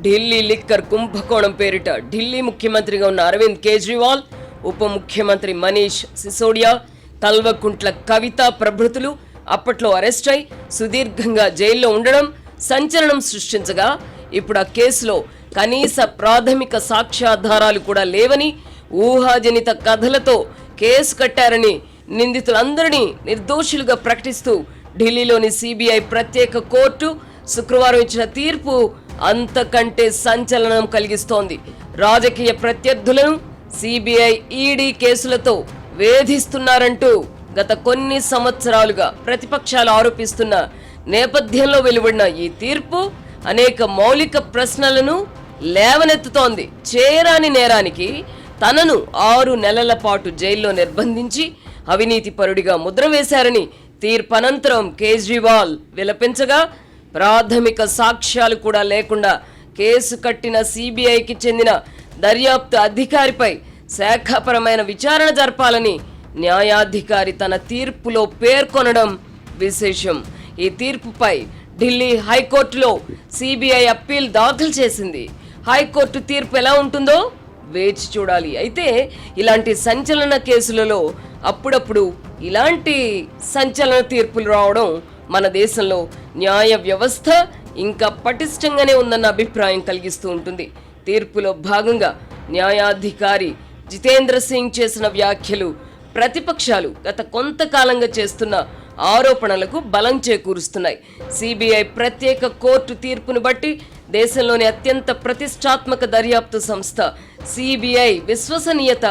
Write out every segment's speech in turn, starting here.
Delhi liquor కుంభకోణం పేరిట ఢిల్లీ ముఖ్యమంత్రిగా ఉన్న అరవింద్ కేజ్రీవాల్, ఉప ముఖ్యమంత్రి మనీష్ సిసోడియా, కల్వకుంట్ల కవిత ప్రభృతులు అప్పట్లో అరెస్ట్ అయి సుదీర్ఘంగా జైల్లో ఉండడం సంచలనం సృష్టించగా, ఇప్పుడు ఆ కేసులో కనీస ప్రాథమిక సాక్ష్యాధారాలు కూడా లేవని, ఊహాజనిత కథలతో కేసు కట్టారని నిందితులందరినీ నిర్దోషులుగా ప్రకటిస్తూ ఢిల్లీలోని సిబిఐ ప్రత్యేక కోర్టు శుక్రవారం ఇచ్చిన తీర్పు అంతకంటే సంచలనం కలిగిస్తోంది. రాజకీయ ప్రత్యర్థులను సిబిఐ, ఈడీ కేసులతో వేధిస్తున్నారంటూ గత కొన్ని సంవత్సరాలుగా ప్రతిపక్షాలు ఆరోపిస్తున్న నేపథ్యంలో వెలువడిన ఈ తీర్పు అనేక మౌలిక ప్రశ్నలను లేవనెత్తుతోంది. చేయరాని నేరానికి తనను 6 నెలల పాటు జైల్లో నిర్బంధించి అవినీతి పరుడిగా ముద్ర వేశారని తీర్పనంతరం కేజ్రీవాల్ విలపించగా, ప్రాథమిక సాక్ష్యాలు కూడా లేకుండా కేసు కట్టిన సిబిఐకి చెందిన దర్యాప్తు అధికారిపై శాఖాపరమైన విచారణ జరపాలని న్యాయాధికారి తన తీర్పులో పేర్కొనడం విశేషం. ఈ తీర్పుపై ఢిల్లీ హైకోర్టులో సిబిఐ అప్పీల్ దాఖలు చేసింది. హైకోర్టు తీర్పు ఎలా ఉంటుందో వేచి చూడాలి. అయితే ఇలాంటి సంచలన కేసులలో అప్పుడప్పుడు ఇలాంటి సంచలన తీర్పులు రావడం మన దేశంలో న్యాయ వ్యవస్థ ఇంకా పటిష్టంగానే ఉందన్న అభిప్రాయం కలిగిస్తూ ఉంటుంది. తీర్పులో భాగంగా న్యాయాధికారి జితేంద్ర సింగ్ చేసిన వ్యాఖ్యలు ప్రతిపక్షాలు గత కొంతకాలంగా చేస్తున్న ఆరోపణలకు బలం చేకూరుస్తున్నాయి. సిబిఐ ప్రత్యేక కోర్టు తీర్పును బట్టి దేశంలోని అత్యంత ప్రతిష్టాత్మక దర్యాప్తు సంస్థ సిబిఐ విశ్వసనీయత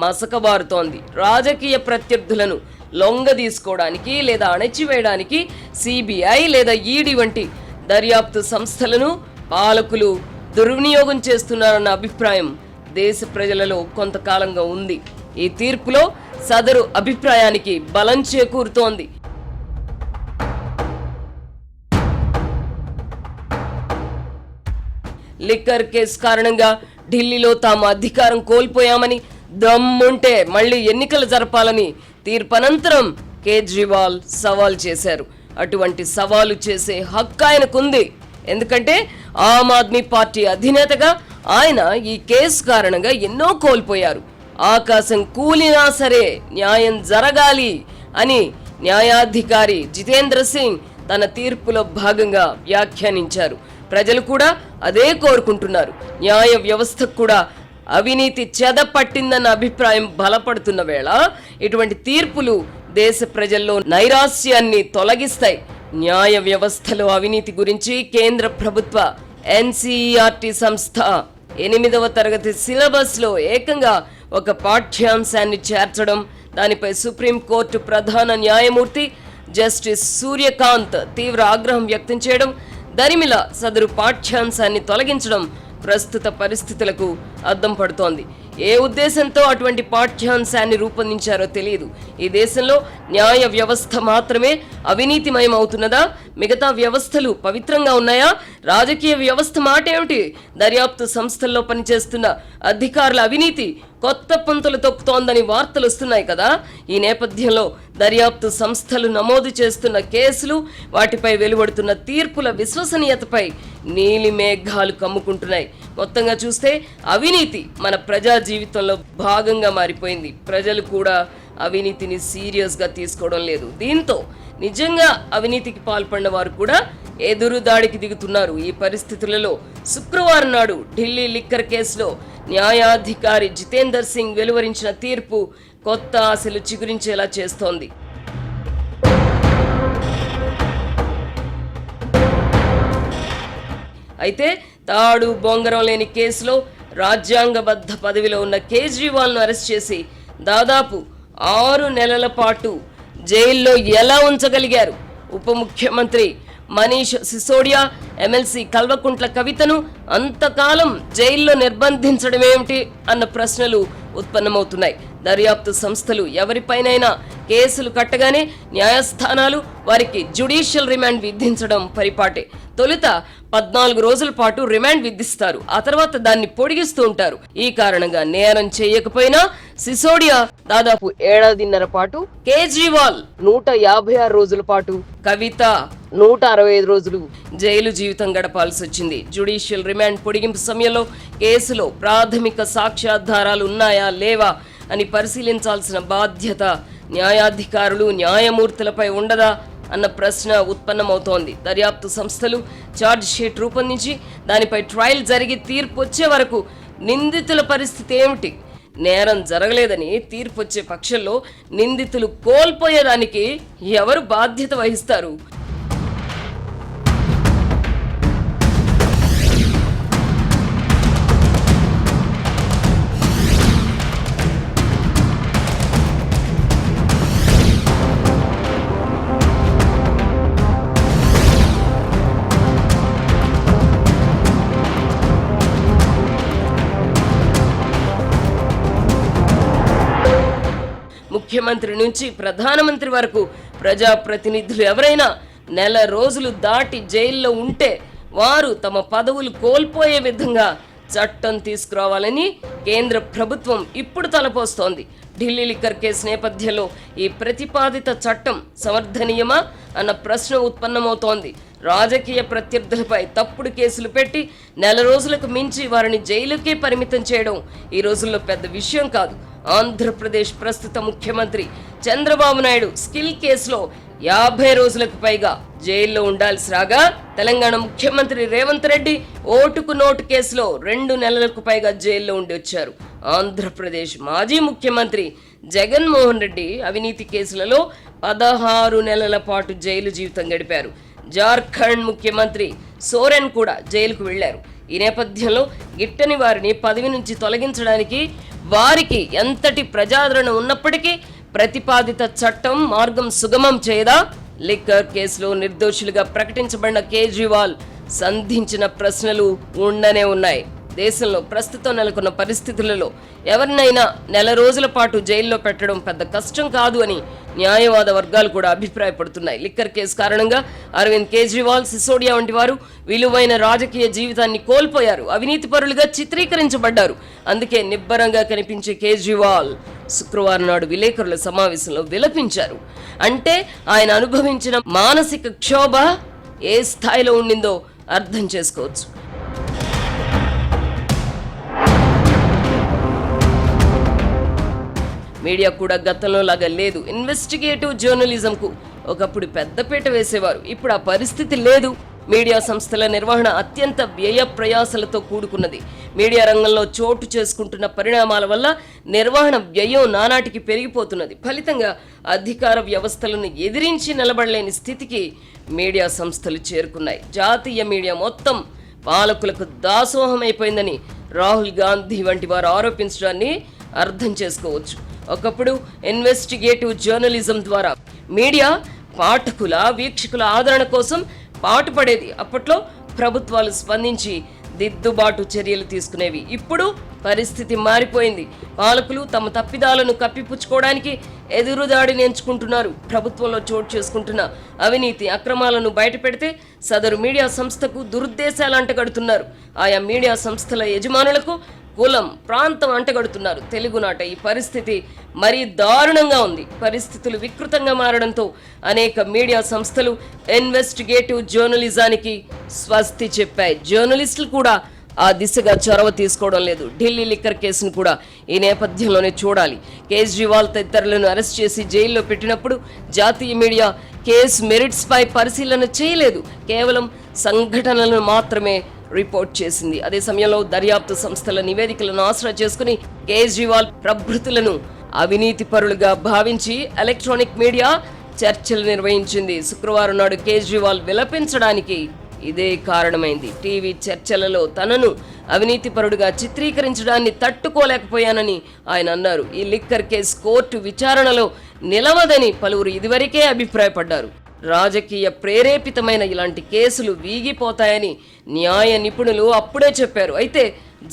మసకబారుతోంది. రాజకీయ ప్రత్యర్థులను లొంగదీసుకోవడానికి లేదా అణచివేయడానికి సిబిఐ లేదా ఈడీ వంటి దర్యాప్తు సంస్థలను పాలకులు దుర్వినియోగం చేస్తున్నారన్న అభిప్రాయం దేశ ప్రజలలో కొంతకాలంగా ఉంది. ఈ తీర్పులో సదరు అభిప్రాయానికి బలం చేకూరుతోంది. లిక్కర్ కేసు కారణంగా ఢిల్లీలో తాము అధికారం కోల్పోయామని, దమ్ముంటే మళ్లీ ఎన్నికలు జరపాలని తీర్పనంతరం కేజ్రీవాల్ సవాల్ చేశారు. అటువంటి సవాలు చేసే హక్కు ఆయనకుంది. ఎందుకంటే ఆమ్ ఆద్మీ పార్టీ అధినేతగా ఆయన ఈ కేసు కారణంగా ఎన్నో కోల్పోయారు. ఆకాశం కూలినా సరే న్యాయం జరగాలి అని న్యాయాధికారి జితేంద్ర సింగ్ తన తీర్పులో భాగంగా వ్యాఖ్యానించారు. ప్రజలు కూడా అదే కోరుకుంటున్నారు. న్యాయ వ్యవస్థకు కూడా అవినీతి చెద పట్టిందన్న అభిప్రాయం బలపడుతున్న వేళ ఇటువంటి తీర్పులు దేశ ప్రజల్లో నైరాశ్యాన్ని తొలగిస్తాయి. న్యాయ వ్యవస్థలో అవినీతి గురించి కేంద్ర ప్రభుత్వ ఎన్సీఈఆర్టీ సంస్థ 8వ తరగతి సిలబస్ లో ఏకంగా ఒక పాఠ్యాంశాన్ని చేర్చడం, దానిపై సుప్రీంకోర్టు ప్రధాన న్యాయమూర్తి జస్టిస్ సూర్యకాంత్ తీవ్ర ఆగ్రహం వ్యక్తం చేయడం, దరిమిల సదరు పాఠ్యాంశాన్ని తొలగించడం ప్రస్తుత పరిస్థితులకు అద్దం పడుతోంది. ఏ ఉద్దేశంతో అటువంటి పాఠ్యాంశాన్ని రూపొందించారో తెలియదు. ఈ దేశంలో న్యాయ వ్యవస్థ మాత్రమే అవినీతిమయం అవుతున్నదా? మిగతా వ్యవస్థలు పవిత్రంగా ఉన్నాయా? రాజకీయ వ్యవస్థ మాట ఏమిటి? దర్యాప్తు సంస్థల్లో పనిచేస్తున్న అధికారుల అవినీతి కొత్త పుంతలు తొక్కుతోందని వార్తలు వస్తున్నాయి కదా. ఈ నేపథ్యంలో దర్యాప్తు సంస్థలు నమోదు చేస్తున్న కేసులు, వాటిపై వెలువడుతున్న తీర్పుల విశ్వసనీయతపై నీలి మేఘాలు కమ్ముకుంటున్నాయి. మొత్తంగా చూస్తే అవినీతి మన ప్రజా జీవితంలో భాగంగా మారిపోయింది. ప్రజలు కూడా అవినీతిని సీరియస్గా తీసుకోవడం లేదు. దీంతో నిజంగా అవినీతికి పాల్పడిన వారు కూడా ఎదురు దాడికి దిగుతున్నారు. ఈ పరిస్థితులలో శుక్రవారం నాడు ఢిల్లీ లిక్కర్ కేసులో న్యాయాధికారి జితేందర్ సింగ్ వెలువరించిన తీర్పు కొత్త ఆశలు చిగురించేలా చేస్తోంది. అయితే తాడు బొంగరం లేని కేసులో రాజ్యాంగబద్ధ పదవిలో ఉన్న కేజ్రీవాల్ను అరెస్ట్ చేసి దాదాపు 6 నెలల పాటు జైల్లో ఎలా ఉంచగలిగారు? ఉప ముఖ్యమంత్రి మనీష్ సిసోడియా, ఎమ్మెల్సీ కల్వకుంట్ల కవితను అంతకాలం జైల్లో నిర్బంధించడమేమిటి అన్న ప్రశ్నలు ఉత్పన్నమవుతున్నాయి. దర్యాప్తు సంస్థలు ఎవరిపైనైనా కేసులు కట్టగానే న్యాయస్థానాలు వారికి జ్యుడిషియల్ రిమాండ్ విధించడం పరిపాటే. తొలుత 14 రోజుల పాటు రిమాండ్ విధిస్తారు, ఆ తర్వాత దాన్ని పొడిగిస్తూ ఉంటారు. ఈ కారణంగా నేరం చేయకపోయినా సిసోడియా దాదాపు 1.5 ఏళ్ల పాటు, కేజ్రీవాల్ 156 రోజుల పాటు, కవిత 165 రోజులు జైలు జీవితం గడపాల్సి వచ్చింది. జ్యుడిషియల్ రిమాండ్ పొడిగింపు సమయంలో కేసులో ప్రాథమిక సాక్ష్యాధారాలు ఉన్నాయా లేవా అని పరిశీలించాల్సిన బాధ్యత న్యాయాధికారులు న్యాయమూర్తులపై ఉండదా అన్న ప్రశ్న ఉత్పన్నమవుతోంది. దర్యాప్తు సంస్థలు ఛార్జ్ షీట్ రూపొందించి దానిపై ట్రయల్ జరిగి తీర్పు వచ్చే వరకు నిందితుల పరిస్థితి ఏమిటి? నేరం జరగలేదని తీర్పు వచ్చే పక్షంలో నిందితులు కోల్పోయేదానికి ఎవరు బాధ్యత వహిస్తారు? ముఖ్యమంత్రి నుంచి ప్రధానమంత్రి వరకు ప్రజాప్రతినిధులు ఎవరైనా నెల రోజులు దాటి జైల్లో ఉంటే వారు తమ పదవులు కోల్పోయే విధంగా చట్టం తీసుకురావాలని కేంద్ర ప్రభుత్వం ఇప్పుడు తలపోస్తోంది. ఢిల్లీ లిక్కర్ కేసు నేపథ్యంలో ఈ ప్రతిపాదిత చట్టం సమర్థనీయమా అన్న ప్రశ్న ఉత్పన్నమవుతోంది. రాజకీయ ప్రత్యర్థులపై తప్పుడు కేసులు పెట్టి నెల రోజులకు మించి వారిని జైలుకే పరిమితం చేయడం ఈ రోజుల్లో పెద్ద విషయం కాదు. ఆంధ్రప్రదేశ్ ప్రస్తుత ముఖ్యమంత్రి చంద్రబాబు నాయుడు స్కిల్ కేసులో 50 రోజులకు పైగా జైల్లో ఉండాల్సి రాగా, తెలంగాణ ముఖ్యమంత్రి రేవంత్ రెడ్డి ఓటుకు నోటు కేసులో 2 నెలలకు పైగా జైల్లో ఉండి వచ్చారు. ఆంధ్రప్రదేశ్ మాజీ ముఖ్యమంత్రి జగన్మోహన్ రెడ్డి అవినీతి కేసులలో 16 నెలల పాటు జైలు జీవితం గడిపారు. జార్ఖండ్ ముఖ్యమంత్రి సోరెన్ కూడా జైలుకు వెళ్లారు. ఈ నేపథ్యంలో గిట్టని వారిని పదవి నుంచి తొలగించడానికి వారికి ఎంతటి ప్రజాదరణ ఉన్నప్పటికీ ప్రతిపాదిత చట్టం మార్గం సుగమం చేయదా? లిక్కర్ కేసులో నిర్దోషులుగా ప్రకటించబడిన కేజ్రీవాల్ సంధించిన ప్రశ్నలు ఉండనే ఉన్నాయి. దేశంలో ప్రస్తుతం నెలకొన్న పరిస్థితులలో ఎవరినైనా నెల రోజుల పాటు జైల్లో పెట్టడం పెద్ద కష్టం కాదు అని న్యాయవాద వర్గాలు కూడా అభిప్రాయపడుతున్నాయి. లిక్కర్ కేసు కారణంగా అరవింద్ కేజ్రీవాల్, సిసోడియా వంటి వారు విలువైన రాజకీయ జీవితాన్ని కోల్పోయారు, అవినీతి పరులుగా చిత్రీకరించబడ్డారు. అందుకే నిబ్బరంగా కనిపించే కేజ్రీవాల్ శుక్రవారం నాడు విలేకరుల సమావేశంలో విలపించారు. అంటే ఆయన అనుభవించిన మానసిక క్షోభ ఏ స్థాయిలో ఉండిందో అర్థం చేసుకోవచ్చు. మీడియా కూడా గతంలో లాగా లేదు. ఇన్వెస్టిగేటివ్ జర్నలిజంకు ఒకప్పుడు పెద్దపీట వేసేవారు, ఇప్పుడు ఆ పరిస్థితి లేదు. మీడియా సంస్థల నిర్వహణ అత్యంత వ్యయ ప్రయాసలతో కూడుకున్నది. మీడియా రంగంలో చోటు చేసుకుంటున్న పరిణామాల వల్ల నిర్వహణ వ్యయం నానాటికి పెరిగిపోతున్నది. ఫలితంగా అధికార వ్యవస్థలను ఎదిరించి నిలబడలేని స్థితికి మీడియా సంస్థలు చేరుకున్నాయి. జాతీయ మీడియా మొత్తం పాలకులకు దాసోహమైపోయిందని రాహుల్ గాంధీ వంటి వారు ఆరోపించడాన్ని అర్థం చేసుకోవచ్చు. ఒకప్పుడు ఇన్వెస్టిగేటివ్ జర్నలిజం ద్వారా మీడియా పాఠకుల, వీక్షకుల ఆదరణ కోసం పాటుపడేది. అప్పట్లో ప్రభుత్వాలు స్పందించి దిద్దుబాటు చర్యలు తీసుకునేవి. ఇప్పుడు పరిస్థితి మారిపోయింది. పాలకులు తమ తప్పిదాలను కప్పిపుచ్చుకోవడానికి ఎదురుదాడిని ఎంచుకుంటున్నారు. ప్రభుత్వంలో చోటు చేసుకుంటున్న అవినీతి, అక్రమాలను బయటపెడితే సదరు మీడియా సంస్థకు దురుద్దేశాలు అంటగడుతున్నారు. ఆయా మీడియా సంస్థల యజమానులకు కులం, ప్రాంతం అంటగడుతున్నారు. తెలుగునాట ఈ పరిస్థితి మరీ దారుణంగా ఉంది. పరిస్థితులు వికృతంగా మారడంతో అనేక మీడియా సంస్థలు ఇన్వెస్టిగేటివ్ జర్నలిజానికి స్వస్తి చెప్పాయి. జర్నలిస్టులు కూడా ఆ దిశగా చొరవ తీసుకోవడం లేదు. ఢిల్లీ లిక్కర్ కేసును కూడా ఈ నేపథ్యంలోనే చూడాలి. కేజ్రీవాల్ తదితరులను అరెస్ట్ చేసి జైల్లో పెట్టినప్పుడు జాతీయ మీడియా కేసు మెరిట్స్ పై పరిశీలన చేయలేదు, కేవలం సంఘటనలను మాత్రమే రిపోర్ట్ చేసింది. అదే సమయంలో దర్యాప్తు సంస్థల నివేదికలను ఆసరా చేసుకుని కేజ్రీవాల్ ప్రభృతులను అవినీతి పరులుగా భావించి ఎలక్ట్రానిక్ మీడియా చర్చలు నిర్వహించింది. శుక్రవారం నాడు కేజ్రీవాల్ విలపించడానికి ఇదే కారణమైంది. టీవీ చర్చలలో తనను అవినీతి పరుడుగా చిత్రీకరించడాన్ని తట్టుకోలేకపోయానని ఆయన అన్నారు. ఈ లిక్కర్ కేసు కోర్టు విచారణలో నిలవదని పలువురు ఇదివరకే అభిప్రాయపడ్డారు. రాజకీయ ప్రేరేపితమైన ఇలాంటి కేసులు వీగిపోతాయని న్యాయ నిపుణులు అప్పుడే చెప్పారు. అయితే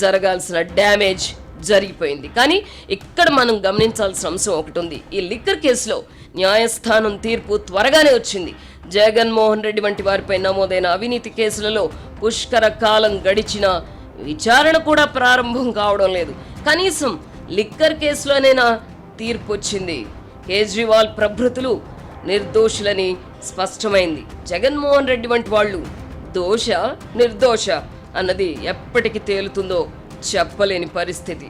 జరగాల్సిన డ్యామేజ్ జరిగిపోయింది. కానీ ఇక్కడ మనం గమనించాల్సిన అంశం ఒకటి ఉంది. ఈ లిక్కర్ కేసులో న్యాయస్థానం తీర్పు త్వరగానే వచ్చింది. జగన్మోహన్ రెడ్డి వంటి వారిపై నమోదైన అవినీతి కేసులలో పుష్కర కాలం గడిచిన విచారణ కూడా ప్రారంభం కావడం లేదు. కనీసం లిక్కర్ కేసులోనైనా తీర్పు వచ్చింది. కేజ్రీవాల్ ప్రభృతులు నిర్దోషులని స్పష్టమైంది. జగన్మోహన్ రెడ్డి వంటి వాళ్ళు దోష నిర్దోష అన్నది ఎప్పటికి తేలుతుందో చెప్పలేని పరిస్థితి.